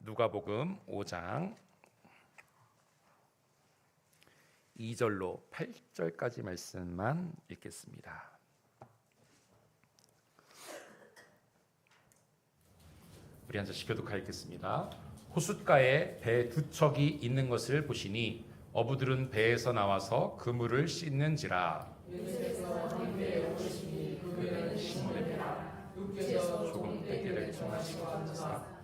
누가복음 5장 2절로 8절까지 말씀만 읽겠습니다. 우리 앉아 교독하겠습니다. 호숫가에 배 두 척이 있는 것을 보시니 어부들은 배에서 나와서 그물을 씻는지라. 시몬의 배라. 조금 떼기를 청하시고 던지사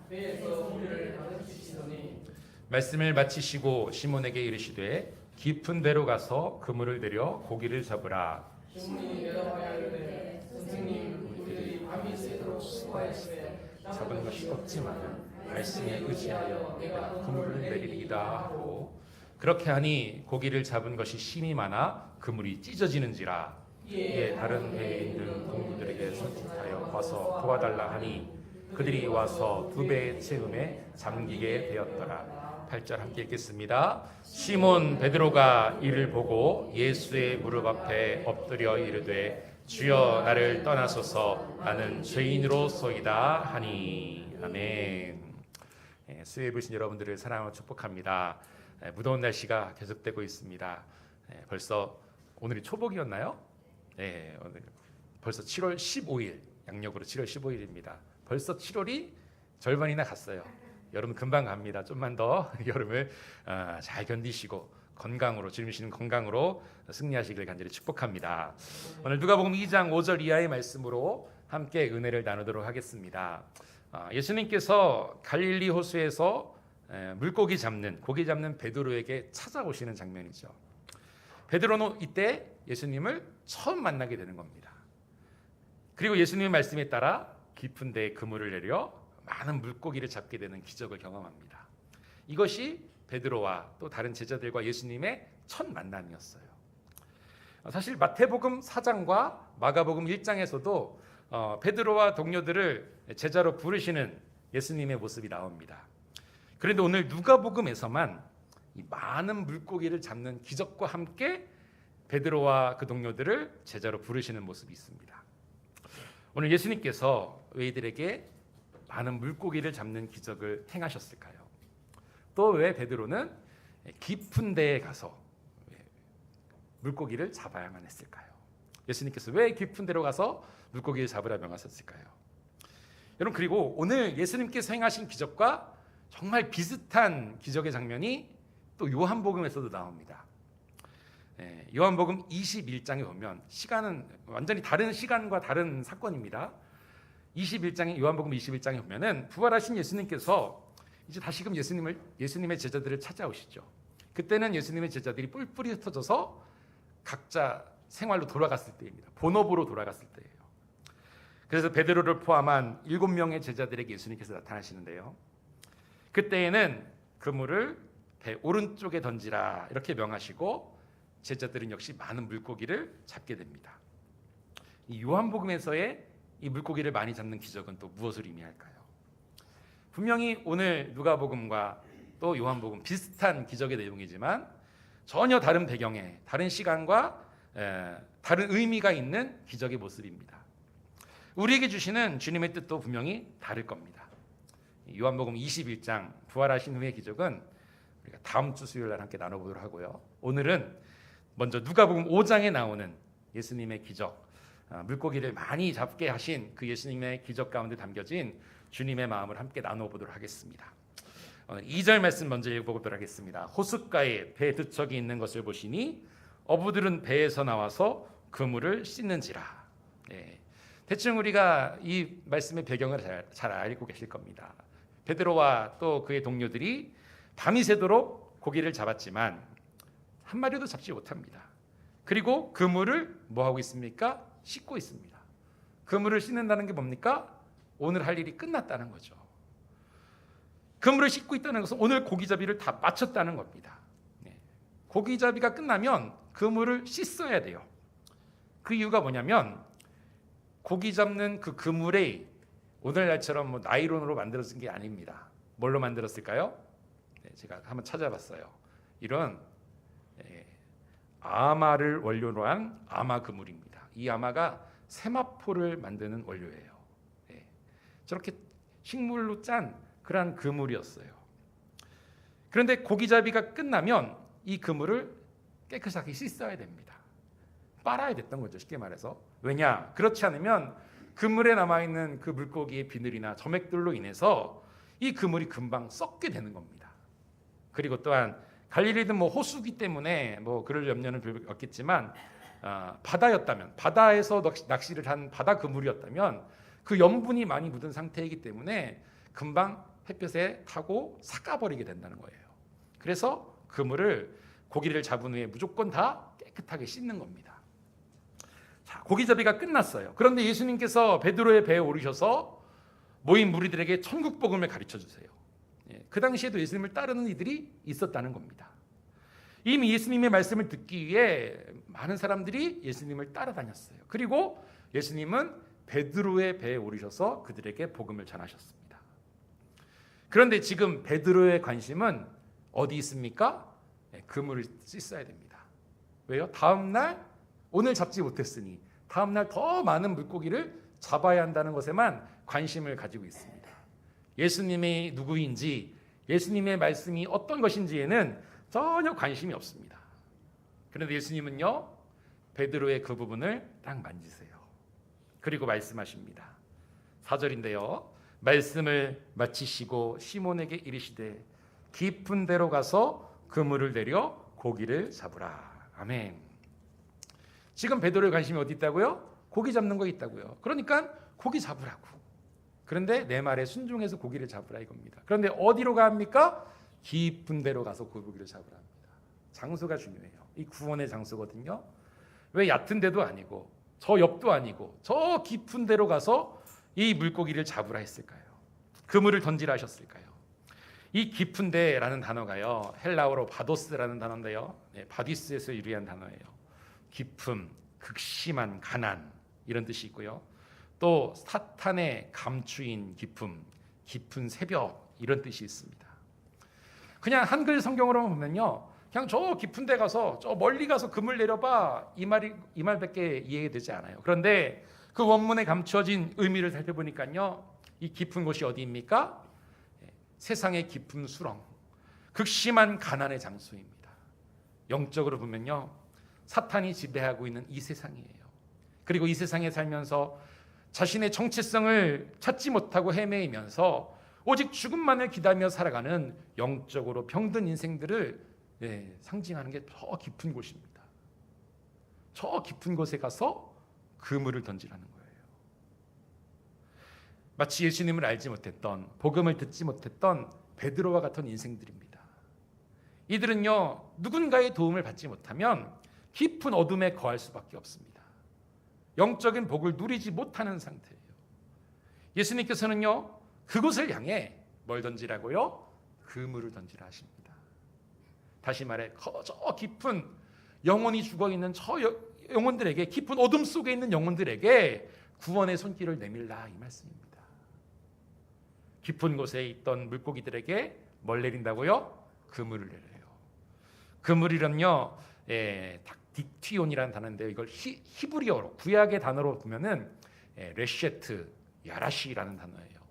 말씀을 마치시고 시몬에게 이르시되 깊은 데로 가서 그물을 내려 고기를 잡으라. 시몬이 대답하여 이르되 선생님 우리들이 밤이 새도록 수고하였으되 잡은 것이 없지만 말씀에 의지하여 내가 그물을 내리리이다 하고 그렇게 하니 고기를 잡은 것이 심이 많아 그물이 찢어지는지라. 이에 다른 배에 있는 동무들에게 선택하여 와서 도와달라 하니 그들이 와서 두 배의 채움에 잠기게 되었더라. 8절 함께 읽겠습니다. 시몬 베드로가 이를 보고 예수의 무릎 앞에 엎드려 이르되 주여 나를 떠나소서 나는 죄인으로소이다 하니. 아멘. 수요일 보신 여러분들을 사랑하고 축복합니다. 무더운 날씨가 계속되고 있습니다. 벌써 오늘이 초복이었나요? 네, 오늘 벌써 7월 15일 양력으로 7월 15일입니다. 벌써 7월이 절반이나 갔어요. 여러분 금방 갑니다. 좀만 더 여름을 잘 견디시고 건강으로 주님이시는 건강으로 승리하시길 간절히 축복합니다. 오늘 누가복음 2장 5절 이하의 말씀으로 함께 은혜를 나누도록 하겠습니다. 예수님께서 갈릴리 호수에서 물고기 잡는 고기 잡는 베드로에게 찾아오시는 장면이죠. 베드로는 이때 예수님을 처음 만나게 되는 겁니다. 그리고 예수님의 말씀에 따라 깊은 데에 그물을 내려 많은 물고기를 잡게 되는 기적을 경험합니다. 이것이 베드로와 또 다른 제자들과 예수님의 첫 만남이었어요. 사실 마태복음 4장과 마가복음 1장에서도 베드로와 동료들을 제자로 부르시는 예수님의 모습이 나옵니다. 그런데 오늘 누가복음에서만 이 많은 물고기를 잡는 기적과 함께 베드로와 그 동료들을 제자로 부르시는 모습이 있습니다. 오늘 예수님께서 왜 이들에게 많은 물고기를 잡는 기적을 행하셨을까요? 또 왜 베드로는 깊은 데에 가서 물고기를 잡아야만 했을까요? 예수님께서 왜 깊은 데로 가서 물고기를 잡으라 명하셨을까요? 여러분, 그리고 오늘 예수님께서 행하신 기적과 정말 비슷한 기적의 장면이 또 요한복음에서도 나옵니다. 요한복음 21장에 보면 시간은 완전히 다른 시간과 다른 사건입니다. 21장에 요한복음 21장에 보면은 부활하신 예수님께서 이제 다시금 예수님의 제자들을 찾아오시죠. 그때는 예수님의 제자들이 뿔뿔이 흩어져서 각자 생활로 돌아갔을 때입니다. 본업으로 돌아갔을 때예요. 그래서 베드로를 포함한 7명의 제자들에게 예수님께서 나타나시는데요. 그때에는 그물을 배 오른쪽에 던지라 이렇게 명하시고 제자들은 역시 많은 물고기를 잡게 됩니다. 이 요한복음에서의 이 물고기를 많이 잡는 기적은 또 무엇을 의미할까요? 분명히 오늘 누가복음과 또 요한복음 비슷한 기적의 내용이지만 전혀 다른 배경에 다른 시간과 다른 의미가 있는 기적의 모습입니다. 우리에게 주시는 주님의 뜻도 분명히 다를 겁니다. 요한복음 21장 부활하신 후의 기적은 우리가 다음 주 수요일 날 함께 나눠보도록 하고요. 오늘은 먼저 누가복음 5장에 나오는 예수님의 기적, 물고기를 많이 잡게 하신 그 예수님의 기적 가운데 담겨진 주님의 마음을 함께 나눠보도록 하겠습니다. 오늘 2절 말씀 먼저 읽어보도록 하겠습니다. 호숫가에 배 두 척이 있는 것을 보시니 어부들은 배에서 나와서 그물을 씻는지라. 대충 우리가 이 말씀의 배경을 잘 알고 계실 겁니다. 베드로와 또 그의 동료들이 밤이 새도록 고기를 잡았지만 한 마리도 잡지 못합니다. 그리고 그물을 뭐 하고 있습니까? 씻고 있습니다. 그물을 씻는다는 게 뭡니까? 오늘 할 일이 끝났다는 거죠. 그물을 씻고 있다는 것은 오늘 고기잡이를 다 마쳤다는 겁니다. 고기잡이가 끝나면 그물을 씻어야 돼요. 그 이유가 뭐냐면 고기 잡는 그 그물에 오늘날처럼 뭐 나일론으로 만들어진 게 아닙니다. 뭘로 만들었을까요? 제가 한번 찾아봤어요. 이런 아마를 원료로 한 아마 그물입니다. 이 아마가 세마포를 만드는 원료예요. 저렇게 식물로 짠 그러한 그물이었어요. 그런데 고기잡이가 끝나면 이 그물을 깨끗하게 씻어야 됩니다. 빨아야 됐던 거죠, 쉽게 말해서. 왜냐? 그렇지 않으면 그물에 남아있는 그 물고기의 비늘이나 점액들로 인해서 이 그물이 금방 썩게 되는 겁니다. 그리고 또한 갈릴리는 호수기 때문에 그럴 염려는 별로 없겠지만 바다였다면, 바다에서 낚시를 한 바다 그물이었다면 그 염분이 많이 묻은 상태이기 때문에 금방 햇볕에 타고 삭아버리게 된다는 거예요. 그래서 그물을 고기를 잡은 후에 무조건 다 깨끗하게 씻는 겁니다. 자, 고기잡이가 끝났어요. 그런데 예수님께서 베드로의 배에 오르셔서 모인 무리들에게 천국 복음을 가르쳐 주세요. 그 당시에도 예수님을 따르는 이들이 있었다는 겁니다. 이미 예수님의 말씀을 듣기 위해 많은 사람들이 예수님을 따라다녔어요. 그리고 예수님은 베드로의 배에 오르셔서 그들에게 복음을 전하셨습니다. 그런데 지금 베드로의 관심은 어디 있습니까? 그물을 씻어야 됩니다. 왜요? 다음날 오늘 잡지 못했으니 다음날 더 많은 물고기를 잡아야 한다는 것에만 관심을 가지고 있습니다. 예수님이 누구인지, 예수님의 말씀이 어떤 것인지에는 전혀 관심이 없습니다. 그런데 예수님은요, 베드로의 그 부분을 딱 만지세요. 그리고 말씀하십니다. 4절인데요. 말씀을 마치시고 시몬에게 이르시되 깊은 데로 가서 그물을 내려 고기를 잡으라. 아멘. 지금 베드로의 관심이 어디 있다고요? 고기 잡는 거 있다고요. 그러니까 고기 잡으라고. 그런데 내 말에 순종해서 고기를 잡으라 이겁니다. 그런데 어디로 갑니까? 깊은 데로 가서 고기를 잡으라 합니다. 장소가 중요해요. 이 구원의 장소거든요. 왜 얕은 데도 아니고 저 옆도 아니고 저 깊은 데로 가서 이 물고기를 잡으라 했을까요? 그물을 던지라 하셨을까요? 이 깊은 데라는 단어가요, 헬라어로 바도스라는 단어인데요, 바디스에서 유래한 단어예요. 깊음, 극심한 가난 이런 뜻이 있고요. 또 사탄의 감추인 깊음, 깊은 새벽 이런 뜻이 있습니다. 그냥 한글 성경으로 보면요, 그냥 저 깊은 데 가서 저 멀리 가서 그물 내려봐 이 말밖에 이해되지 않아요. 그런데 그 원문에 감추어진 의미를 살펴보니까요, 이 깊은 곳이 어디입니까? 세상의 깊은 수렁, 극심한 가난의 장소입니다. 영적으로 보면요, 사탄이 지배하고 있는 이 세상이에요. 그리고 이 세상에 살면서 자신의 정체성을 찾지 못하고 헤매이면서 오직 죽음만을 기다리며 살아가는 영적으로 병든 인생들을 상징하는 게 저 깊은 곳입니다. 저 깊은 곳에 가서 그물을 던지라는 거예요. 마치 예수님을 알지 못했던, 복음을 듣지 못했던 베드로와 같은 인생들입니다. 이들은요, 누군가의 도움을 받지 못하면 깊은 어둠에 거할 수밖에 없습니다. 영적인 복을 누리지 못하는 상태예요. 예수님께서는요, 그곳을 향해 뭘 던지라고요? 그물을 던지라 하십니다. 다시 말해, 저 깊은 영혼이 죽어있는 저 영혼들에게, 깊은 어둠 속에 있는 영혼들에게 구원의 손길을 내밀라 이 말씀입니다. 깊은 곳에 있던 물고기들에게 뭘 내린다고요? 그물을 내려요. 그물이란요, 딕티온이라는 단어인데요, 이걸 히브리어로, 구약의 단어로 보면은 레셰트, 야라시라는 단어예요.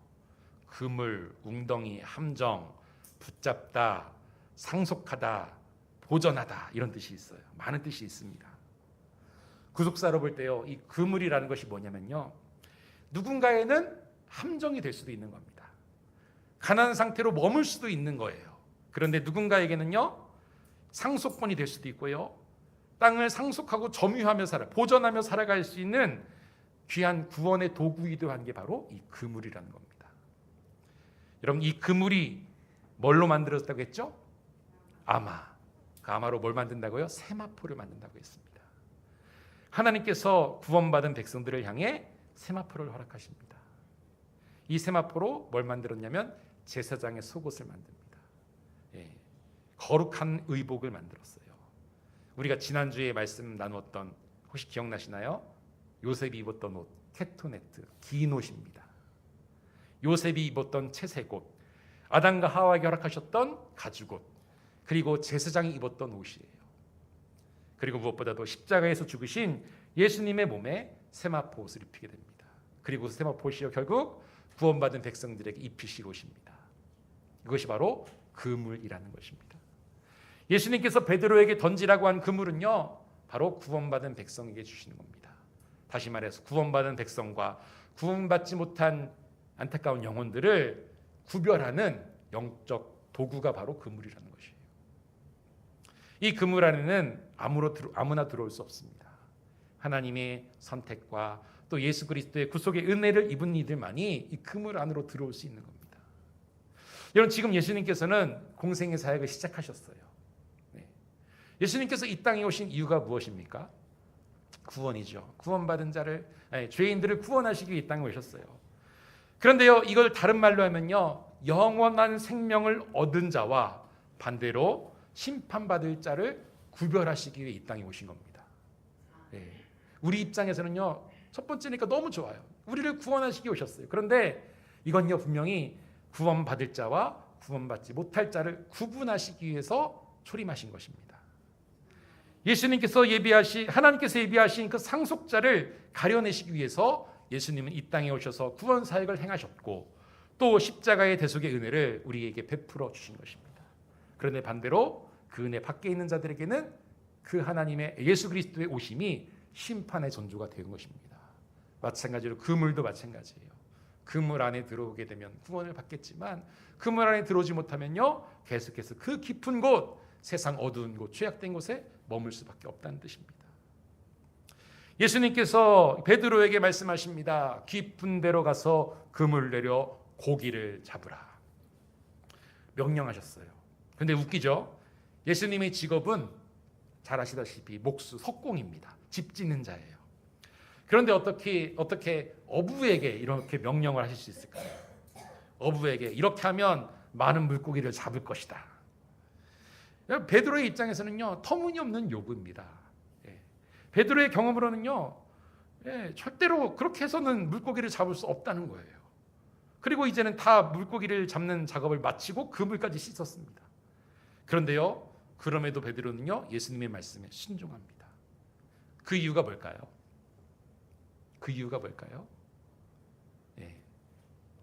그물, 웅덩이, 함정, 붙잡다, 상속하다, 보전하다 이런 뜻이 있어요. 많은 뜻이 있습니다. 구속사로 볼 때요, 이 그물이라는 것이 뭐냐면요, 누군가에는 함정이 될 수도 있는 겁니다. 가난한 상태로 머물 수도 있는 거예요. 그런데 누군가에게는요, 상속권이 될 수도 있고요, 땅을 상속하고 점유하며 보전하며 살아갈 수 있는 귀한 구원의 도구이기도 한 게 바로 이 그물이라는 겁니다. 여러분, 이 그물이 뭘로 만들었다고 했죠? 아마. 그 아마로 뭘 만든다고요? 세마포를 만든다고 했습니다. 하나님께서 구원받은 백성들을 향해 세마포를 허락하십니다. 이 세마포로 뭘 만들었냐면 제사장의 속옷을 만듭니다. 거룩한 의복을 만들었어요. 우리가 지난주에 말씀 나누었던, 혹시 기억나시나요? 요셉이 입었던 옷, 케토네트, 긴 옷입니다. 요셉이 입었던 채색 옷, 아담과 하와에게 허락하셨던 가죽옷, 그리고 제사장이 입었던 옷이에요. 그리고 무엇보다도 십자가에서 죽으신 예수님의 몸에 세마포 옷을 입히게 됩니다. 그리고 세마포 옷이 결국 구원받은 백성들에게 입히실 옷입니다. 이것이 바로 그물이라는 것입니다. 예수님께서 베드로에게 던지라고 한 그물은요, 바로 구원받은 백성에게 주시는 겁니다. 다시 말해서 구원받은 백성과 구원받지 못한 안타까운 영혼들을 구별하는 영적 도구가 바로 그물이라는 것이에요. 이 그물 안에는 아무나 들어올 수 없습니다. 하나님의 선택과 또 예수 그리스도의 구속의 은혜를 입은 이들만이 이 그물 안으로 들어올 수 있는 겁니다. 여러분, 지금 예수님께서는 공생의 사역을 시작하셨어요. 네. 예수님께서 이 땅에 오신 이유가 무엇입니까? 구원이죠. 구원받은 자를, 죄인들을 구원하시기 위해 이 땅에 오셨어요. 그런데요, 이걸 다른 말로 하면요, 영원한 생명을 얻은 자와 반대로 심판받을 자를 구별하시기 위해 이 땅에 오신 겁니다. 네. 우리 입장에서는요, 첫 번째니까 너무 좋아요. 우리를 구원하시기 위해 오셨어요. 그런데 이건요, 분명히 구원받을 자와 구원받지 못할 자를 구분하시기 위해서 초림하신 것입니다. 하나님께서 예비하신 그 상속자를 가려내시기 위해서 예수님은 이 땅에 오셔서 구원 사역을 행하셨고, 또 십자가의 대속의 은혜를 우리에게 베풀어 주신 것입니다. 그런데 반대로 그 은혜 밖에 있는 자들에게는 그 하나님의 예수 그리스도의 오심이 심판의 전조가 되는 것입니다. 마찬가지로 그물도 마찬가지예요. 그물 안에 들어오게 되면 구원을 받겠지만, 그물 안에 들어오지 못하면요, 계속해서 그 깊은 곳, 세상 어두운 곳, 죄악된 곳에 머물 수밖에 없다는 뜻입니다. 예수님께서 베드로에게 말씀하십니다. 깊은 데로 가서 그물 내려 고기를 잡으라. 명령하셨어요. 근데 웃기죠? 예수님의 직업은 잘 아시다시피 목수, 석공입니다. 집 짓는 자예요. 그런데 어떻게 어부에게 이렇게 명령을 하실 수 있을까요? 어부에게 이렇게 하면 많은 물고기를 잡을 것이다. 베드로의 입장에서는요, 터무니없는 요구입니다. 베드로의 경험으로는요, 절대로 그렇게 해서는 물고기를 잡을 수 없다는 거예요. 그리고 이제는 다 물고기를 잡는 작업을 마치고 그물까지 씻었습니다. 그런데요, 그럼에도 베드로는요, 예수님의 말씀에 순종합니다. 그 이유가 뭘까요?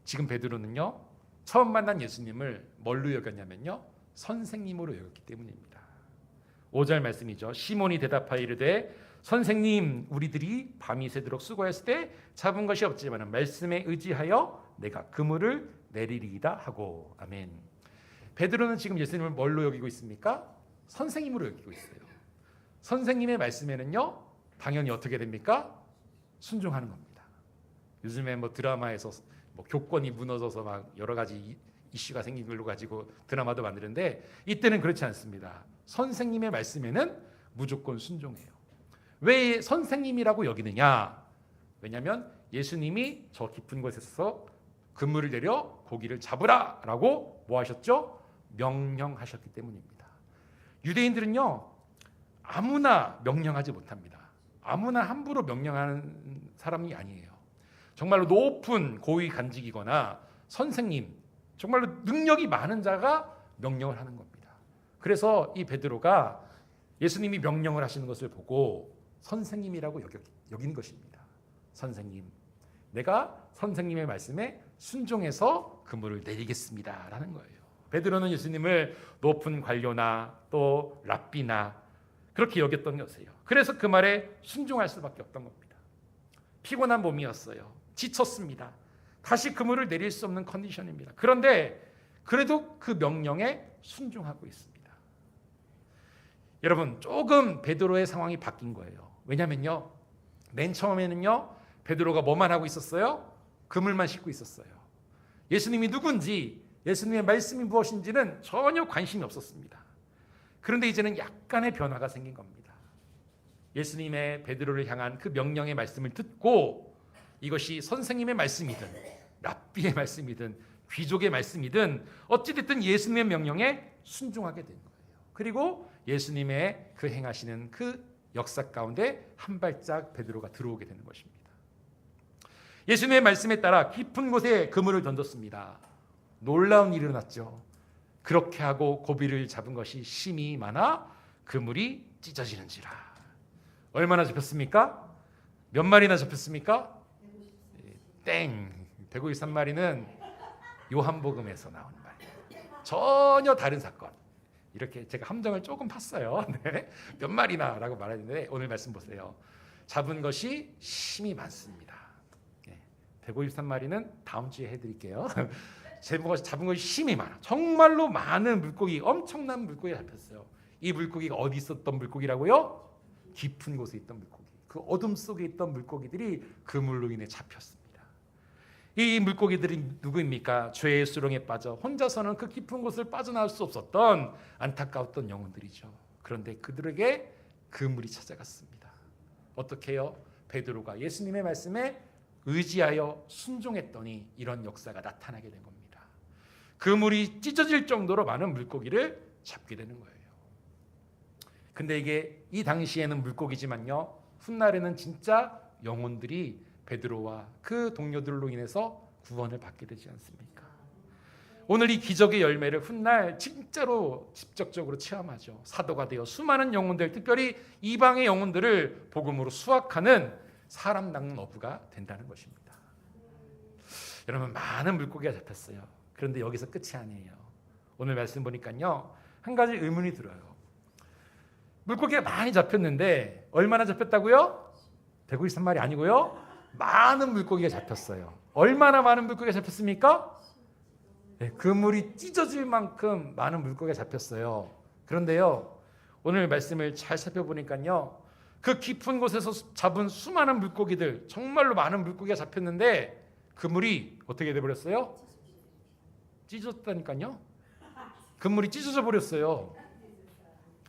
지금 베드로는요, 처음 만난 예수님을 뭘로 여겼냐면요, 선생님으로 여겼기 때문입니다. 5절 말씀이죠. 시몬이 대답하여 이르되 선생님, 우리들이 밤이 새도록 수고했을 때 잡은 것이 없지만 말씀에 의지하여 내가 그물을 내리리이다 하고. 아멘. 베드로는 지금 예수님을 뭘로 여기고 있습니까? 선생님으로 여기고 있어요. 선생님의 말씀에는요, 당연히 어떻게 됩니까? 순종하는 겁니다. 요즘에 드라마에서 교권이 무너져서 막 여러 가지 이슈가 생긴 걸로 가지고 드라마도 만드는데, 이때는 그렇지 않습니다. 선생님의 말씀에는 무조건 순종해요. 왜 선생님이라고 여기느냐? 왜냐하면 예수님이 저 깊은 곳에서 그물을 내려 고기를 잡으라라고 뭐 하셨죠? 명령하셨기 때문입니다. 유대인들은요, 아무나 명령하지 못합니다. 아무나 함부로 명령하는 사람이 아니에요. 정말로 높은 고위 간직이거나 선생님, 정말로 능력이 많은 자가 명령을 하는 겁니다. 그래서 이 베드로가 예수님이 명령을 하시는 것을 보고 선생님이라고 여긴 것입니다. 선생님, 내가 선생님의 말씀에 순종해서 그물을 내리겠습니다 라는 거예요. 베드로는 예수님을 높은 관료나 또 랍비나 그렇게 여겼던 것이에요. 그래서 그 말에 순종할 수밖에 없던 겁니다. 피곤한 몸이었어요. 지쳤습니다. 다시 그물을 내릴 수 없는 컨디션입니다. 그런데 그래도 그 명령에 순종하고 있습니다. 여러분, 조금 베드로의 상황이 바뀐 거예요. 왜냐면요, 맨 처음에는요, 베드로가 뭐만 하고 있었어요? 그물만 싣고 있었어요. 예수님이 누군지, 예수님의 말씀이 무엇인지는 전혀 관심이 없었습니다. 그런데 이제는 약간의 변화가 생긴 겁니다. 예수님의 베드로를 향한 그 명령의 말씀을 듣고, 이것이 선생님의 말씀이든 랍비의 말씀이든 귀족의 말씀이든 어찌됐든 예수님의 명령에 순종하게 된 거예요. 그리고 예수님의 그 행하시는 그 역사 가운데 한 발짝 베드로가 들어오게 되는 것입니다. 예수님의 말씀에 따라 깊은 곳에 그물을 던졌습니다. 놀라운 일이 일어났죠. 그렇게 하고 고비를 잡은 것이 심이 많아 그물이 찢어지는지라. 얼마나 잡혔습니까? 몇 마리나 잡혔습니까? 땡. 153마리는 요한복음에서 나온 말이에요. 전혀 다른 사건. 이렇게 제가 함정을 조금 팠어요. 네. 몇 마리나라고 말했는데 오늘 말씀 보세요. 잡은 것이 심이 많습니다. 153마리는 다음 주에 해드릴게요. 잡은 것이 심이 많아. 정말로 많은 물고기, 엄청난 물고기가 잡혔어요. 이 물고기가 어디 있었던 물고기라고요? 깊은 곳에 있던 물고기. 그 어둠 속에 있던 물고기들이 그물로 인해 잡혔습니다. 이 물고기들이 누구입니까? 죄의 수렁에 빠져 혼자서는 그 깊은 곳을 빠져나올 수 없었던 안타까웠던 영혼들이죠. 그런데 그들에게 그물이 찾아갔습니다. 어떻게 해요? 베드로가 예수님의 말씀에 의지하여 순종했더니 이런 역사가 나타나게 된 겁니다. 그물이 찢어질 정도로 많은 물고기를 잡게 되는 거예요. 근데 이게 이 당시에는 물고기지만요, 훗날에는 진짜 영혼들이 베드로와 그 동료들로 인해서 구원을 받게 되지 않습니까? 오늘 이 기적의 열매를 훗날 진짜로 직접적으로 체험하죠. 사도가 되어 수많은 영혼들, 특별히 이방의 영혼들을 복음으로 수확하는 사람 낚는 어부가 된다는 것입니다. 여러분, 많은 물고기가 잡혔어요. 그런데 여기서 끝이 아니에요. 오늘 말씀 보니까요, 한 가지 의문이 들어요. 물고기가 많이 잡혔는데 얼마나 잡혔다고요? 153마리 아니고요, 많은 물고기가 잡혔어요. 얼마나 많은 물고기가 잡혔습니까? 네, 그물이 찢어질 만큼 많은 물고기가 잡혔어요. 그런데요, 오늘 말씀을 잘 살펴보니까요, 그 깊은 곳에서 잡은 수많은 물고기들, 정말로 많은 물고기가 잡혔는데 그물이 어떻게 돼버렸어요? 찢어졌다니까요. 그물이 찢어져 버렸어요.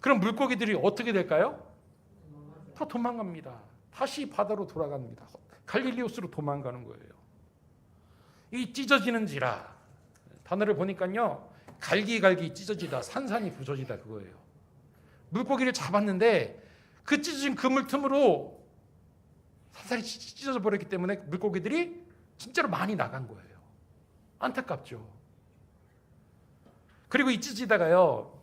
그럼 물고기들이 어떻게 될까요? 다 도망갑니다. 다시 바다로 돌아갑니다. 갈릴리오스로 도망가는 거예요. 이 찢어지는지라 단어를 보니까요, 갈기갈기 찢어지다, 산산이 부서지다, 그거예요. 물고기를 잡았는데 그 찢어진 그물 틈으로 산산이 찢어져 버렸기 때문에 물고기들이 진짜로 많이 나간 거예요. 안타깝죠. 그리고 이 찢어지다가요,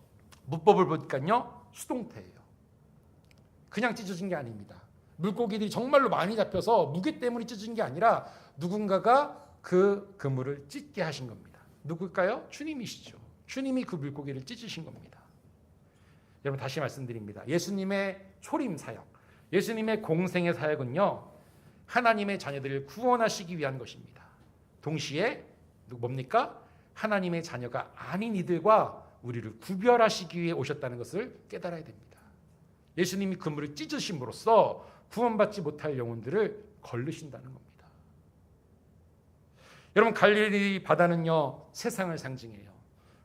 문법을 보니까요, 수동태예요. 그냥 찢어진 게 아닙니다. 물고기들이 정말로 많이 잡혀서 무게 때문에 찢어진 게 아니라 누군가가 그 그물을 찢게 하신 겁니다. 누굴까요? 주님이시죠. 주님이 그 물고기를 찢으신 겁니다. 여러분, 다시 말씀드립니다. 예수님의 초림 사역, 예수님의 공생의 사역은요, 하나님의 자녀들을 구원하시기 위한 것입니다. 동시에 뭡니까? 하나님의 자녀가 아닌 이들과 우리를 구별하시기 위해 오셨다는 것을 깨달아야 됩니다. 예수님이 그물을 찢으심으로써 구원받지 못할 영혼들을 거르신다는 겁니다. 여러분, 갈릴리 바다는요, 세상을 상징해요.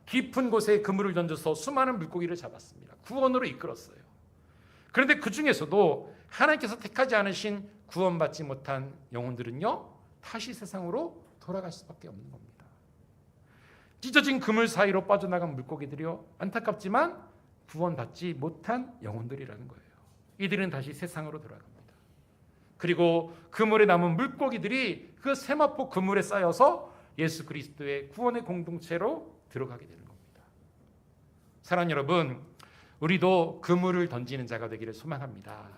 깊은 곳에 그물을 던져서 수많은 물고기를 잡았습니다. 구원으로 이끌었어요. 그런데 그 중에서도 하나님께서 택하지 않으신 구원받지 못한 영혼들은요, 다시 세상으로 돌아갈 수밖에 없는 겁니다. 찢어진 그물 사이로 빠져나간 물고기들이요, 안타깝지만 구원받지 못한 영혼들이라는 거예요. 이들은 다시 세상으로 돌아갑니다. 그리고 그물에 남은 물고기들이 그 세마포 그물에 쌓여서 예수 그리스도의 구원의 공동체로 들어가게 되는 겁니다. 사랑하는 여러분, 우리도 그물을 던지는 자가 되기를 소망합니다.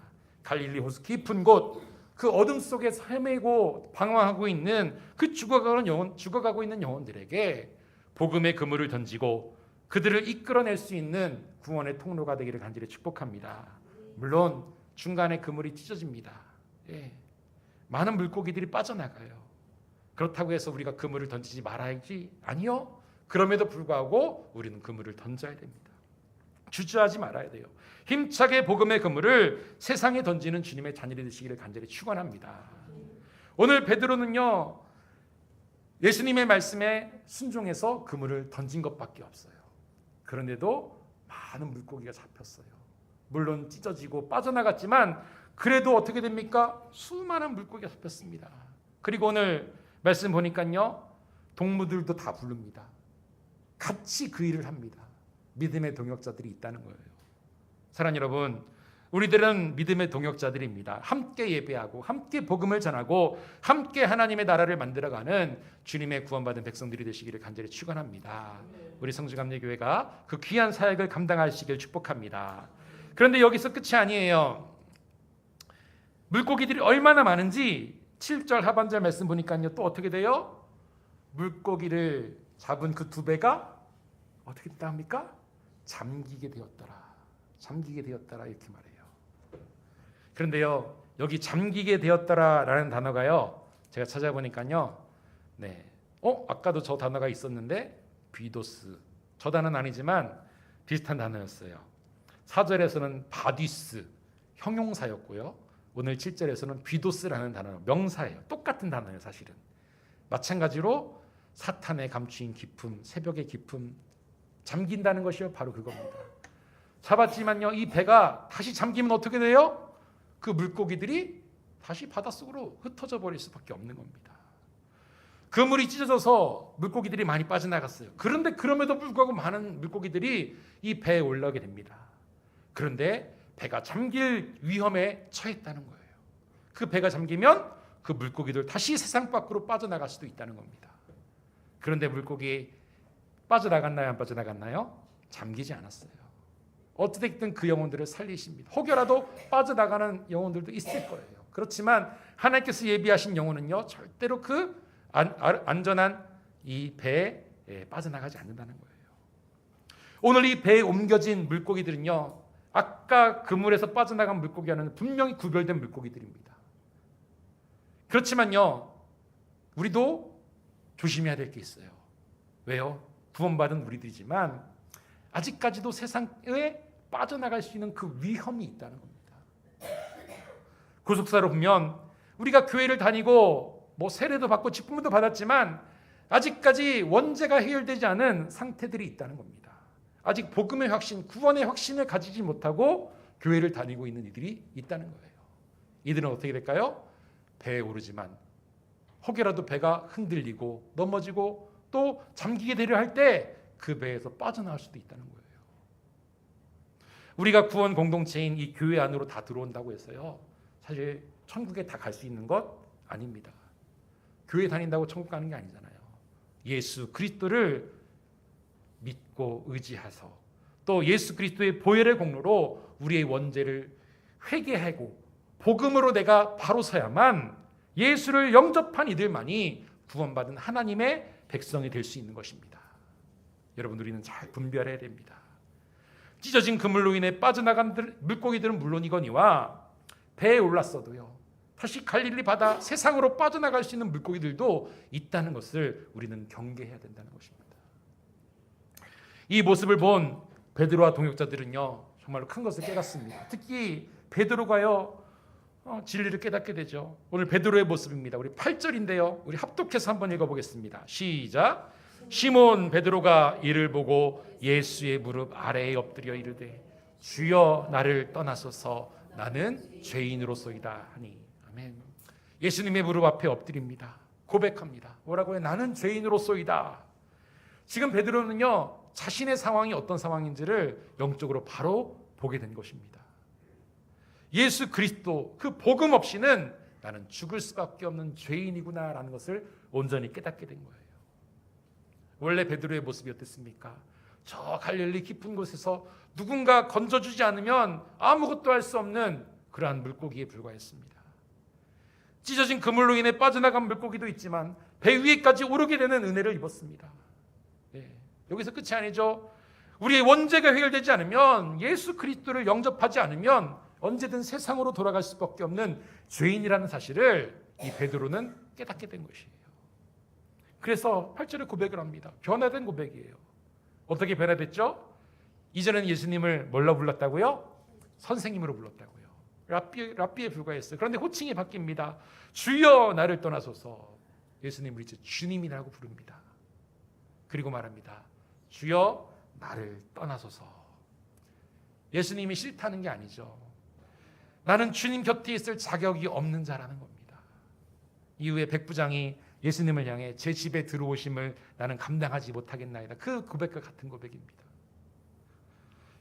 갈릴리 호수 깊은 곳, 그 어둠 속에서 헤매고 방황하고 있는 그 죽어가고 있는 영혼들에게 복음의 그물을 던지고 그들을 이끌어낼 수 있는 구원의 통로가 되기를 간절히 축복합니다. 물론 중간에 그물이 찢어집니다. 많은 물고기들이 빠져나가요. 그렇다고 해서 우리가 그물을 던지지 말아야지? 아니요. 그럼에도 불구하고 우리는 그물을 던져야 됩니다. 주저하지 말아야 돼요. 힘차게 복음의 그물을 세상에 던지는 주님의 자녀들이 되시기를 간절히 축원합니다. 오늘 베드로는요, 예수님의 말씀에 순종해서 그물을 던진 것밖에 없어요. 그런데도 많은 물고기가 잡혔어요. 물론 찢어지고 빠져나갔지만 그래도 어떻게 됩니까? 수많은 물고기가 잡혔습니다. 그리고 오늘 말씀 보니까요, 동무들도 다 부릅니다. 같이 그 일을 합니다. 믿음의 동역자들이 있다는 거예요. 사랑하는 여러분, 우리들은 믿음의 동역자들입니다. 함께 예배하고 함께 복음을 전하고 함께 하나님의 나라를 만들어가는 주님의 구원받은 백성들이 되시기를 간절히 축원합니다. 우리 성주감리교회가 그 귀한 사역을 감당하시길 축복합니다. 그런데 여기서 끝이 아니에요. 물고기들이 얼마나 많은지 7절 하반절 말씀 보니까요, 또 어떻게 돼요? 물고기를 잡은 그 두 배가 어떻게 됐다 합니까? 잠기게 되었더라. 잠기게 되었더라 이렇게 말해요. 그런데요, 여기 잠기게 되었더라라는 단어가요, 제가 찾아보니까요, 아까도 저 단어가 있었는데 비도스, 저 단어는 아니지만 비슷한 단어였어요. 4절에서는 바디스, 형용사였고요. 오늘 7절에서는 비도스라는 단어, 명사예요. 똑같은 단어예요, 사실은. 마찬가지로 사탄의 감추인 기품, 새벽의 기품, 잠긴다는 것이요, 바로 그겁니다. 잡았지만요, 이 배가 다시 잠기면 어떻게 돼요? 그 물고기들이 다시 바닷속으로 흩어져 버릴 수밖에 없는 겁니다. 그물이 찢어져서 물고기들이 많이 빠져나갔어요. 그런데 그럼에도 불구하고 많은 물고기들이 이 배에 올라오게 됩니다. 그런데 배가 잠길 위험에 처했다는 거예요. 그 배가 잠기면 그 물고기들 다시 세상 밖으로 빠져나갈 수도 있다는 겁니다. 그런데 물고기 빠져나갔나요? 안 빠져나갔나요? 잠기지 않았어요. 어떻게든 그 영혼들을 살리십니다. 혹여라도 빠져나가는 영혼들도 있을 거예요. 그렇지만 하나님께서 예비하신 영혼은요, 절대로 그 안전한 이 배에 빠져나가지 않는다는 거예요. 오늘 이 배에 옮겨진 물고기들은요, 아까 그물에서 빠져나간 물고기와는 분명히 구별된 물고기들입니다. 그렇지만요, 우리도 조심해야 될 게 있어요. 왜요? 구원받은 우리들이지만 아직까지도 세상에 빠져나갈 수 있는 그 위험이 있다는 겁니다. 구속사로 보면 우리가 교회를 다니고 세례도 받고 직분도 받았지만 아직까지 원죄가 해결되지 않은 상태들이 있다는 겁니다. 아직 복음의 확신, 구원의 확신을 가지지 못하고 교회를 다니고 있는 이들이 있다는 거예요. 이들은 어떻게 될까요? 배에 오르지만 혹여라도 배가 흔들리고 넘어지고 또 잠기게 되려 할 때 그 배에서 빠져나올 수도 있다는 거예요. 우리가 구원 공동체인 이 교회 안으로 다 들어온다고 해서요, 사실 천국에 다 갈 수 있는 것 아닙니다. 교회 다닌다고 천국 가는 게 아니잖아요. 예수 그리스도를 믿고 의지해서 또 예수 그리스도의 보혈의 공로로 우리의 원죄를 회개하고 복음으로 내가 바로 서야만 예수를 영접한 이들만이 구원받은 하나님의 백성이 될 수 있는 것입니다. 여러분, 우리는 잘 분별해야 됩니다. 찢어진 그물로 인해 빠져나간 물고기들은 물론이거니와 배에 올랐어도요, 다시 갈릴리 바다 세상으로 빠져나갈 수 있는 물고기들도 있다는 것을 우리는 경계해야 된다는 것입니다. 이 모습을 본 베드로와 동역자들은요, 정말로 큰 것을 깨닫습니다. 특히 베드로가요, 진리를 깨닫게 되죠. 오늘 베드로의 모습입니다. 우리 8절인데요, 우리 합독해서 한번 읽어보겠습니다. 시작. 시몬 베드로가 이를 보고 예수의 무릎 아래에 엎드려 이르되 주여 나를 떠나소서 나는 죄인으로소이다 하니. 아멘. 예수님의 무릎 앞에 엎드립니다. 고백합니다. 뭐라고요? 나는 죄인으로소이다. 지금 베드로는요, 자신의 상황이 어떤 상황인지를 영적으로 바로 보게 된 것입니다. 예수 그리스도 그 복음 없이는 나는 죽을 수밖에 없는 죄인이구나라는 것을 온전히 깨닫게 된 거예요. 원래 베드로의 모습이 어땠습니까? 저 갈릴리 깊은 곳에서 누군가 건져주지 않으면 아무것도 할 수 없는 그러한 물고기에 불과했습니다. 찢어진 그물로 인해 빠져나간 물고기도 있지만 배 위에까지 오르게 되는 은혜를 입었습니다. 여기서 끝이 아니죠. 우리의 원죄가 해결되지 않으면, 예수 그리스도를 영접하지 않으면 언제든 세상으로 돌아갈 수밖에 없는 죄인이라는 사실을 이 베드로는 깨닫게 된 것이에요. 그래서 8절에 고백을 합니다. 변화된 고백이에요. 어떻게 변화됐죠? 이전에는 예수님을 뭘로 불렀다고요? 선생님으로 불렀다고요. 랍비에 불과했어요. 그런데 호칭이 바뀝니다. 주여 나를 떠나소서. 예수님을 이제 주님이라고 부릅니다. 그리고 말합니다. 주여 나를 떠나소서. 예수님이 싫다는 게 아니죠. 나는 주님 곁에 있을 자격이 없는 자라는 겁니다. 이후에 백부장이 예수님을 향해 제 집에 들어오심을 나는 감당하지 못하겠나이다. 그 고백과 같은 고백입니다.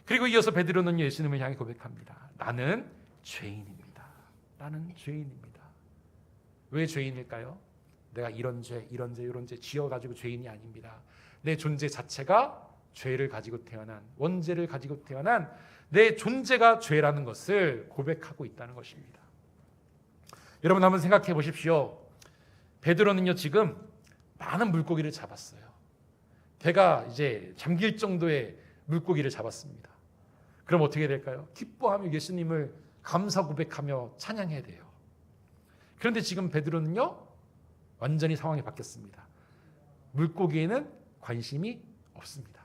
그리고 이어서 베드로는 예수님을 향해 고백합니다. 나는 죄인입니다. 나는 죄인입니다. 왜 죄인일까요? 내가 이런 죄 지어가지고 죄인이 아닙니다. 내 존재 자체가 죄를 가지고 태어난, 원죄를 가지고 태어난 내 존재가 죄라는 것을 고백하고 있다는 것입니다. 여러분, 한번 생각해 보십시오. 베드로는요, 지금 많은 물고기를 잡았어요. 배가 이제 잠길 정도의 물고기를 잡았습니다. 그럼 어떻게 될까요? 기뻐하며 예수님을 감사 고백하며 찬양해야 돼요. 그런데 지금 베드로는요, 완전히 상황이 바뀌었습니다. 물고기에는 관심이 없습니다.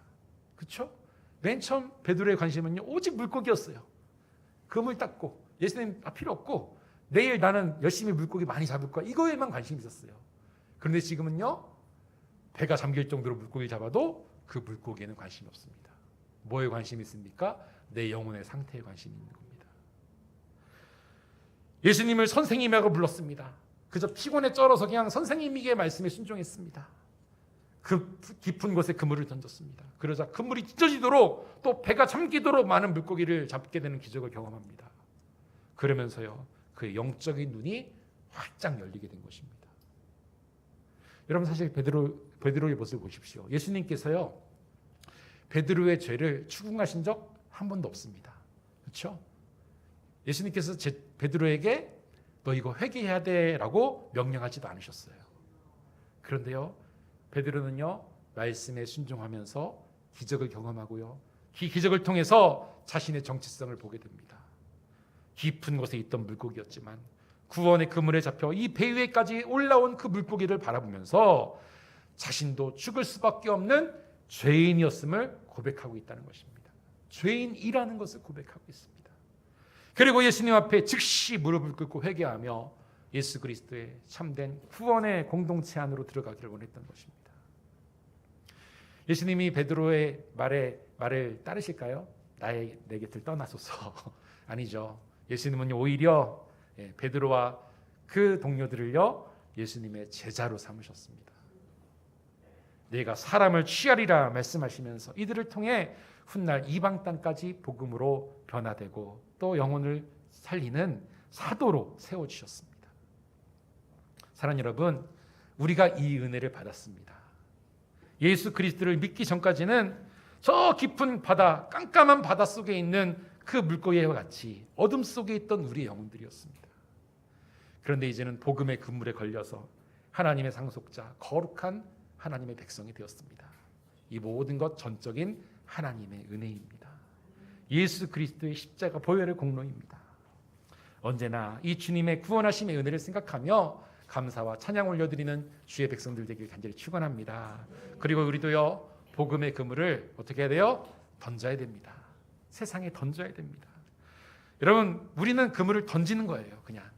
그렇죠? 맨 처음 베드로의 관심은요, 오직 물고기였어요. 그물 닦고 예수님 필요 없고 내일 나는 열심히 물고기 많이 잡을 거야, 이거에만 관심이 있었어요. 그런데 지금은요, 배가 잠길 정도로 물고기를 잡아도 그 물고기에는 관심이 없습니다. 뭐에 관심이 있습니까? 내 영혼의 상태에 관심이 있는 겁니다. 예수님을 선생님이라고 불렀습니다. 그저 피곤에 쩔어서 그냥 선생님에게 말씀에 순종했습니다. 그 깊은 곳에 그물을 던졌습니다. 그러자 그물이 찢어지도록 또 배가 잠기도록 많은 물고기를 잡게 되는 기적을 경험합니다. 그러면서요, 그의 영적인 눈이 활짝 열리게 된 것입니다. 여러분, 사실 베드로의 모습을 보십시오. 예수님께서요, 베드로의 죄를 추궁하신 적 한 번도 없습니다. 그렇죠? 예수님께서 베드로에게 너 이거 회개해야 돼라고 명령하지도 않으셨어요. 그런데요, 베드로는요, 말씀에 순종하면서 기적을 경험하고요, 이 기적을 통해서 자신의 정체성을 보게 됩니다. 깊은 곳에 있던 물고기였지만 구원의 그물에 잡혀 이 배 위에까지 올라온 그 물고기를 바라보면서 자신도 죽을 수밖에 없는 죄인이었음을 고백하고 있다는 것입니다. 죄인이라는 것을 고백하고 있습니다. 그리고 예수님 앞에 즉시 무릎을 꿇고 회개하며 예수 그리스도의 참된 구원의 공동체 안으로 들어가기를 원했던 것입니다. 예수님이 베드로의 말을 따르실까요? 내 곁을 떠나소서. 아니죠. 예수님은 오히려 베드로와 그 동료들을요, 예수님의 제자로 삼으셨습니다. 내가 사람을 취하리라 말씀하시면서 이들을 통해 훗날 이방 땅까지 복음으로 변화되고 또 영혼을 살리는 사도로 세워주셨습니다. 사랑하는 여러분, 우리가 이 은혜를 받았습니다. 예수 그리스도를 믿기 전까지는 저 깊은 바다, 깜깜한 바다 속에 있는 그 물고기와 같이 어둠 속에 있던 우리의 영혼들이었습니다. 그런데 이제는 복음의 그물에 걸려서 하나님의 상속자, 거룩한 하나님의 백성이 되었습니다. 이 모든 것 전적인 하나님의 은혜입니다. 예수 그리스도의 십자가 보혈의 공로입니다. 언제나 이 주님의 구원하심의 은혜를 생각하며 감사와 찬양 올려드리는 주의 백성들 되길 간절히 축원합니다. 그리고 우리도요, 복음의 그물을 어떻게 해야 돼요? 던져야 됩니다. 세상에 던져야 됩니다. 여러분, 우리는 그물을 던지는 거예요. 그냥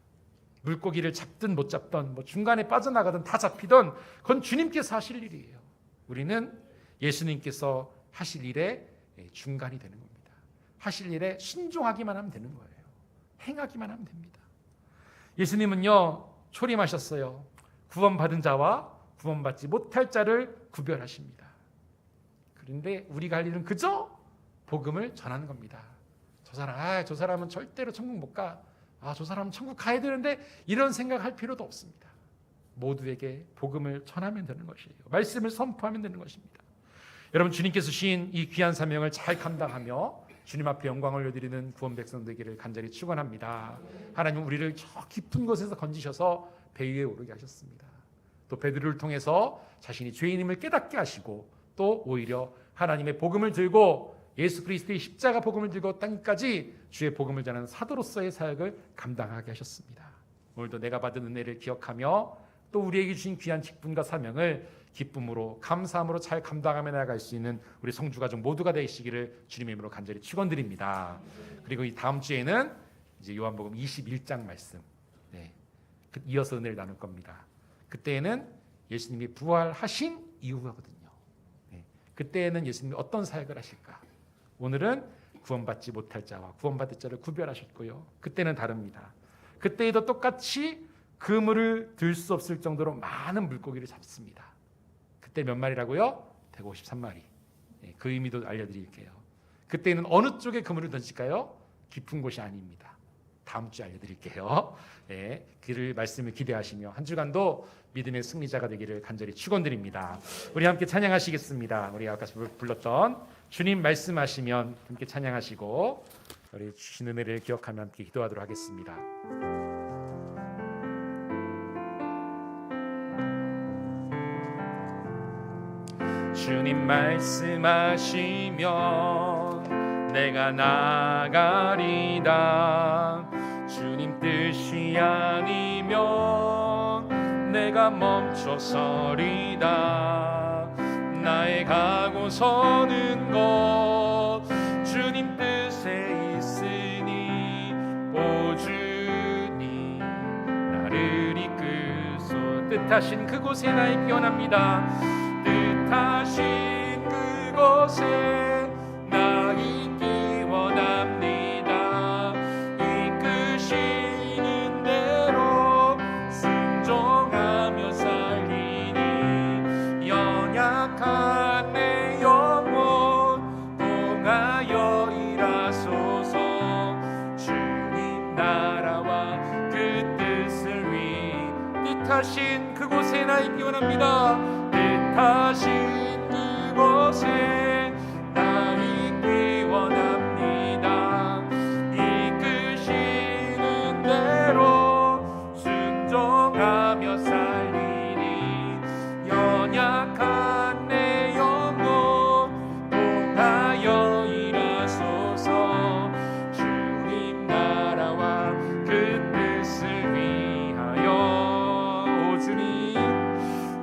물고기를 잡든 못 잡든 뭐 중간에 빠져나가든 다 잡히든 그건 주님께서 하실 일이에요. 우리는 예수님께서 하실 일의 중간이 되는 겁니다. 하실 일에 순종하기만 하면 되는 거예요. 행하기만 하면 됩니다. 예수님은요, 초림하셨어요. 구원받은 자와 구원받지 못할 자를 구별하십니다. 그런데 우리가 할 일은 그저 복음을 전하는 겁니다. 저 사람은 절대로 천국 못 가. 저 사람은 천국 가야 되는데, 이런 생각할 필요도 없습니다. 모두에게 복음을 전하면 되는 것이에요. 말씀을 선포하면 되는 것입니다. 여러분, 주님께서 주신 이 귀한 사명을 잘 감당하며 주님 앞에 영광을 올려드리는 구원 백성 되기를 간절히 축원합니다. 하나님, 우리를 저 깊은 곳에서 건지셔서 배 위에 오르게 하셨습니다. 또 베드로를 통해서 자신이 죄인임을 깨닫게 하시고 또 오히려 하나님의 복음을 들고 예수 그리스도의 십자가 복음을 들고 땅까지 주의 복음을 전하는 사도로서의 사역을 감당하게 하셨습니다. 오늘도 내가 받은 은혜를 기억하며 또 우리에게 주신 귀한 직분과 사명을 기쁨으로 감사함으로 잘 감당하며 나아갈 수 있는 우리 성주가족 모두가 되시기를 주님의 이름으로 간절히 축원드립니다. 그리고 이 다음 주에는 이제 요한복음 21장 말씀, 이어서 은혜를 나눌 겁니다. 그때에는 예수님이 부활하신 이후거든요. 그때에는 예수님이 어떤 사역을 하실까? 오늘은 구원받지 못할 자와 구원받을 자를 구별하셨고요. 그때는 다릅니다. 그때에도 똑같이 그물을 들 수 없을 정도로 많은 물고기를 잡습니다. 그때 몇 마리라고요? 153마리. 그 의미도 알려드릴게요. 그때는 어느 쪽에 그물을 던질까요? 깊은 곳이 아닙니다. 다음 주에 알려드릴게요. 그를 말씀을 기대하시며 한 주간도 믿음의 승리자가 되기를 간절히 축원드립니다. 우리 함께 찬양하시겠습니다. 우리 아까 불렀던 주님 말씀하시면 함께 찬양하시고 우리 주신 은혜를 기억하며 함께 기도하도록 하겠습니다. 주님 말씀하시면 내가 나가리다. 주님 뜻이 아니면 내가 멈춰서리다. 나의 가고 서는 것 주님 뜻에 있으니 오 주님 나를 이끄소. 뜻하신 그곳에 나 있기 원합니다. 뜻하신 그곳에 나 있기 원합니다. 이끄시는 대로 순종하며 살리니 연약한 내 영혼 통하여 일하소서. 주님 나라와 그 뜻을 위해 뜻하신 그곳에 나 있기 원합니다. 뜻하신 그곳에 나 있기 원합니다. 이끄시는 대로 순종하며 살리니 연약한 내 영혼 통하여 일하소서. 주님 나라와 그 뜻을 위하여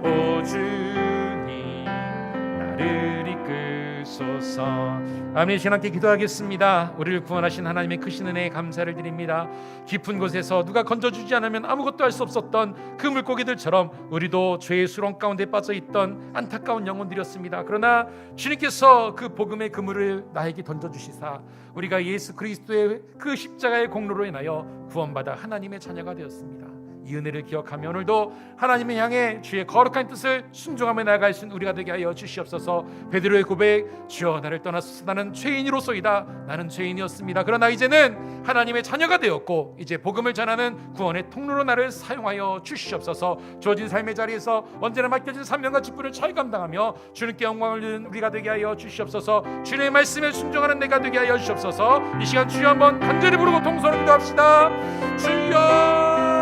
오 주님 나를 이끄소서. 아멘. 신함께 기도하겠습니다. 우리를 구원하신 하나님의 크신 은혜에 감사를 드립니다. 깊은 곳에서 누가 건져주지 않으면 아무것도 할 수 없었던 그 물고기들처럼 우리도 죄의 수렁 가운데 빠져있던 안타까운 영혼들이었습니다. 그러나 주님께서 그 복음의 그물을 나에게 던져주시사 우리가 예수 그리스도의 그 십자가의 공로로 인하여 구원받아 하나님의 자녀가 되었습니다. 이 은혜를 기억하며 오늘도 하나님을 향해 주의 거룩한 뜻을 순종하며 나아갈 수 있는 우리가 되게 하여 주시옵소서. 베드로의 고백, 주여 나를 떠나소서. 나는 죄인이로소이다. 나는 죄인이었습니다. 그러나 이제는 하나님의 자녀가 되었고 이제 복음을 전하는 구원의 통로로 나를 사용하여 주시옵소서. 주어진 삶의 자리에서 언제나 맡겨진 사명과 직분을 잘 감당하며 주님께 영광을 드리는 우리가 되게 하여 주시옵소서. 주님의 말씀에 순종하는 내가 되게 하여 주시옵소서. 이 시간 주여 한번 간절히 부르고 통성으로 기도합시다. 주여